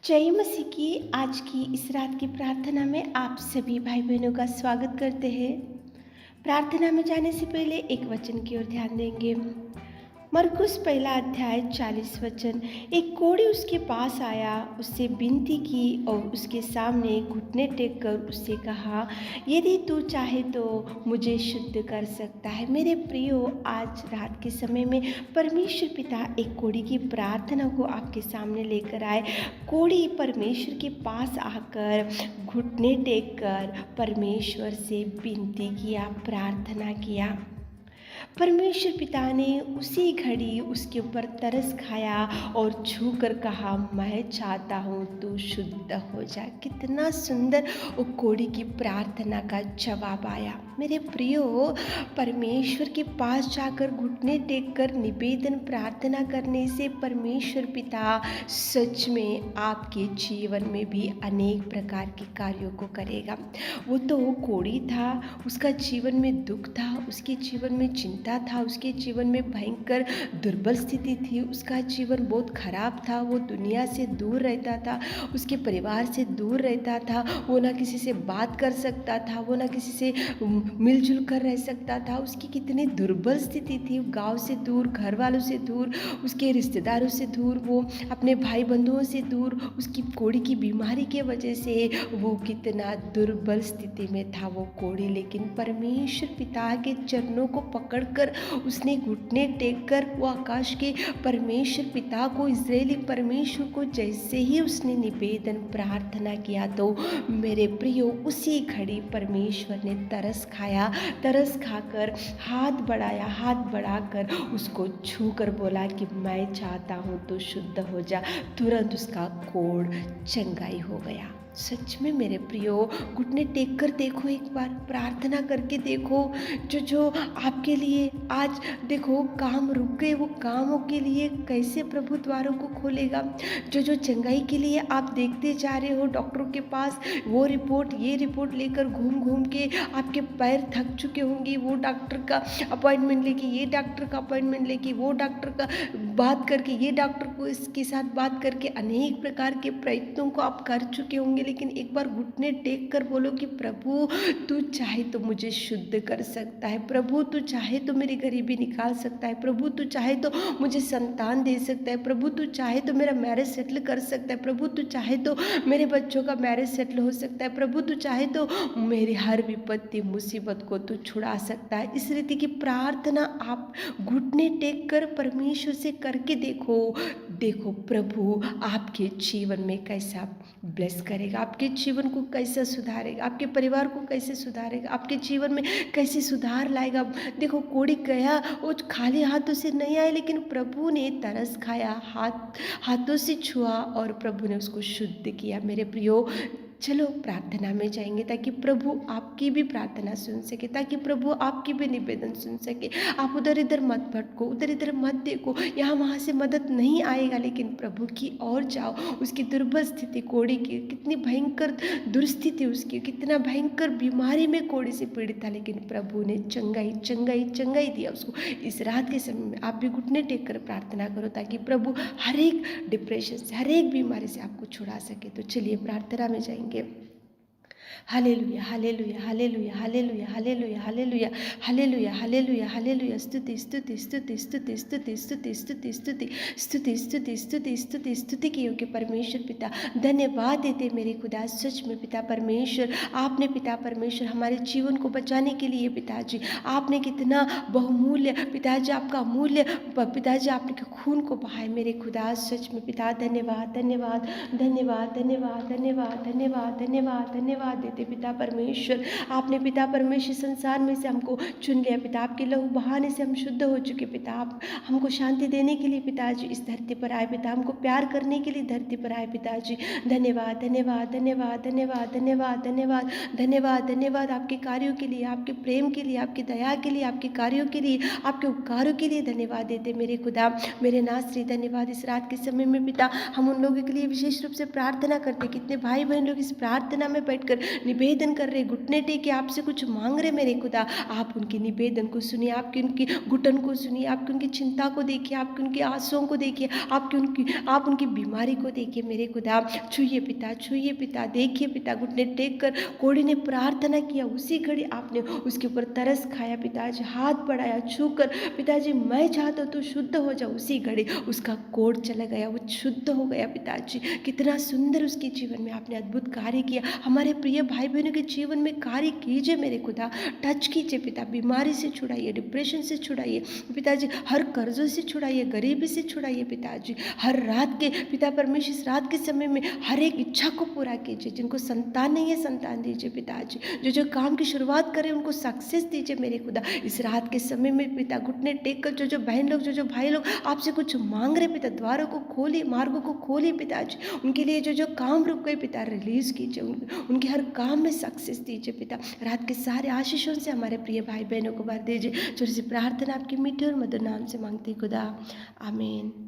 जय मसीह की आज की इस रात की प्रार्थना में आप सभी भाई बहनों का स्वागत करते हैं। प्रार्थना में जाने से पहले एक वचन की ओर ध्यान देंगे। मरकुस पहला अध्याय 40 वचन। एक कोढ़ी उसके पास आया, उससे विनती की और उसके सामने घुटने टेक कर उससे कहा, यदि तू चाहे तो मुझे शुद्ध कर सकता है। मेरे प्रियो, आज रात के समय में परमेश्वर पिता एक कोढ़ी की प्रार्थना को आपके सामने लेकर आए। कोढ़ी परमेश्वर के पास आकर घुटने टेक कर परमेश्वर से विनती किया, प्रार्थना किया। परमेश्वर पिता ने उसी घड़ी उसके ऊपर तरस खाया और छू कर कहा, मैं चाहता हूँ तू शुद्ध हो जा। कितना सुंदर वो कोढ़ी की प्रार्थना का जवाब आया। मेरे प्रियो, परमेश्वर के पास जाकर घुटने टेक कर निवेदन प्रार्थना करने से परमेश्वर पिता सच में आपके जीवन में भी अनेक प्रकार के कार्यों को करेगा। वो तो कोढ़ी था, उसका जीवन में दुख था, उसके जीवन में चिंता था, उसके जीवन में भयंकर दुर्बल स्थिति थी, उसका जीवन बहुत खराब था। वो दुनिया से दूर रहता था, उसके परिवार से दूर रहता था, वो ना किसी से बात कर सकता था, वो ना किसी से मिलजुल कर रह सकता था। उसकी कितनी दुर्बल स्थिति थी, गांव से दूर, घर वालों से दूर, उसके रिश्तेदारों से दूर, वो अपने भाई बंधुओं से दूर। उसकी कोढ़ी की बीमारी के वजह से वो कितना दुर्बल स्थिति में था वो कोढ़ी। लेकिन परमेश्वर पिता के चरणों को पकड़कर उसने घुटने टेक कर वो आकाश के परमेश्वर पिता को, इज़राइली परमेश्वर को जैसे ही उसने निवेदन प्रार्थना किया तो मेरे प्रियो उसी घड़ी परमेश्वर ने तरस खाया। तरस खाकर हाथ बढ़ाया, हाथ बढ़ाकर उसको छू कर बोला कि मैं चाहता हूँ तो शुद्ध हो जा। तुरंत उसका कोढ़ चंगाई हो गया। सच में मेरे प्रियो, घुटने टेक कर देखो, एक बार प्रार्थना करके देखो। जो आपके लिए आज देखो काम रुक गए, वो कामों के लिए कैसे प्रभु द्वारों को खोलेगा। जो चंगाई के लिए आप देखते जा रहे हो डॉक्टरों के पास, वो रिपोर्ट ये रिपोर्ट लेकर घूम घूम के आपके पैर थक चुके होंगे। वो डॉक्टर का अपॉइंटमेंट लेके, ये डॉक्टर का अपॉइंटमेंट लेके, वो डॉक्टर का बात करके, ये डॉक्टर को इसके साथ बात करके अनेक प्रकार के प्रयत्नों को आप कर चुके होंगे। लेकिन एक बार घुटने टेक कर बोलो कि प्रभु तू चाहे तो मुझे शुद्ध कर सकता है, प्रभु तू चाहे तो मेरी गरीबी निकाल सकता है, प्रभु तू चाहे तो मुझे संतान दे सकता है, प्रभु तू चाहे तो मेरा मैरिज सेटल कर सकता है, प्रभु तू चाहे तो मेरे बच्चों का मैरिज सेटल हो सकता है, प्रभु तू चाहे तो मेरी हर विपत्ति मुसीबत को तू छुड़ा सकता है। इस रीति की प्रार्थना आप घुटने टेक कर परमेश्वर से करके देखो। देखो प्रभु आपके जीवन में कैसा ब्लेस करेगा, आपके जीवन को कैसे सुधारेगा, आपके परिवार को कैसे सुधारेगा, आपके जीवन में कैसे सुधार लाएगा। देखो कोढ़ी गया, वो खाली हाथों से नहीं आया, लेकिन प्रभु ने तरस खाया, हाथों से छुआ और प्रभु ने उसको शुद्ध किया। मेरे प्रियो, चलो प्रार्थना में जाएंगे ताकि प्रभु आपकी भी प्रार्थना सुन सके, ताकि प्रभु आपकी भी निवेदन सुन सके। आप उधर इधर मत भटको, उधर इधर मत देखो, यहाँ वहाँ से मदद नहीं आएगा, लेकिन प्रभु की ओर जाओ। उसकी दुर्बल स्थिति कोढ़ी की, कितनी भयंकर दुर्स्थिति उसकी, कितना भयंकर बीमारी में कोढ़ी से पीड़ित था, लेकिन प्रभु ने चंगाई चंगाई चंगाई दिया उसको। इस रात के समय में आप भी घुटने टेक कर प्रार्थना करो ताकि प्रभु हर एक डिप्रेशन से, हर एक बीमारी से आपको छुड़ा सके। तो चलिए प्रार्थना में जाएंगे। Hallelujah hallelujah hallelujah hallelujah hallelujah hallelujah hallelujah hallelujah hallelujah. स्तुति स्तुति स्तुति स्तुति स्तुति स्तुति स्तुति स्तुति स्तुति स्तुति स्तुति स्तुति स्तुति के योग्य परमेश्वर पिता, धन्यवाद देते मेरे खुदा। सच में पिता परमेश्वर, आपने पिता परमेश्वर हमारे जीवन को बचाने के लिए पिताजी आपने कितना बहुमूल्य पिताजी आपका मूल्य पिताजी आपने खून को बहाए मेरे खुदा। सच में पिता धन्यवाद धन्यवाद धन्यवाद धन्यवाद धन्यवाद धन्यवाद धन्यवाद धन्यवाद देते पिता परमेश्वर। आपने पिता परमेश्वर संसार में से हमको चुन लिया पिता, आपके लहू बहाने से हम शुद्ध हो चुके पिता। आप हमको शांति देने के लिए पिताजी इस धरती पर आए पिता, हमको प्यार करने के लिए धरती पर आए पिताजी। धन्यवाद धन्यवाद धन्यवाद धन्यवाद धन्यवाद धन्यवाद धन्यवाद धन्यवाद आपके कार्यों के लिए, आपके प्रेम के लिए, आपकी दया के लिए, आपके कार्यों के लिए, आपके उपकारों के लिए धन्यवाद देते मेरे खुदा मेरे नासरी। धन्यवाद इस रात के समय में पिता हम उन लोगों के लिए विशेष रूप से प्रार्थना करते, कितने भाई बहन लोग इस प्रार्थना में बैठकर निवेदन कर रहे, घुटने टेके आपसे कुछ मांग रहे मेरे खुदा, आप उनके निवेदन को सुनिए, आपकी उनकी घुटन को सुनिए, आपकी उनकी चिंता को देखिए, आपकी उनकी आंसुओं को देखिए, आप उनकी बीमारी को देखिए मेरे खुदा। छूइए पिता, देखिए पिता, घुटने टेक कर कोढ़ी ने प्रार्थना किया, उसी घड़ी आपने उसके ऊपर तरस खाया पिताजी, हाथ बढ़ाया छू कर, पिताजी मैं चाहता हूँ तो शुद्ध हो जा, उसी घड़ी उसका कोढ़ चला गया, वो शुद्ध हो गया पिताजी। कितना सुंदर उसके जीवन में आपने अद्भुत कार्य किया। हमारे प्रिय भाई बहनों के जीवन में कार्य कीजिए मेरे खुदा, टच कीजिए पिता, बीमारी से छुड़ाइए, डिप्रेशन से छुड़ाइए पिताजी, हर कर्जों से छुड़ाइए, गरीबी से छुड़ाइए पिताजी। हर रात के पिता परमेश्वर इस रात के समय में हर एक इच्छा को पूरा कीजिए, जिनको संतान नहीं है संतान दीजिए पिताजी, जो काम की शुरुआत करें उनको सक्सेस दीजिए मेरे खुदा। इस रात के समय में पिता घुटने टेक कर जो बहन लोग, जो भाई लोग आपसे कुछ मांग रहे पिता, द्वारों को खोलिए, मार्गों को खोलिए पिताजी, उनके लिए जो काम रुक गए पिता रिलीज कीजिए, उनके हर काम में सक्सेस दीजिए पिता। रात के सारे आशीषों से हमारे प्रिय भाई बहनों को भर दीजिए। छोटी सी प्रार्थना आपके मीठे और मधुर नाम से मांगती खुदा, आमीन।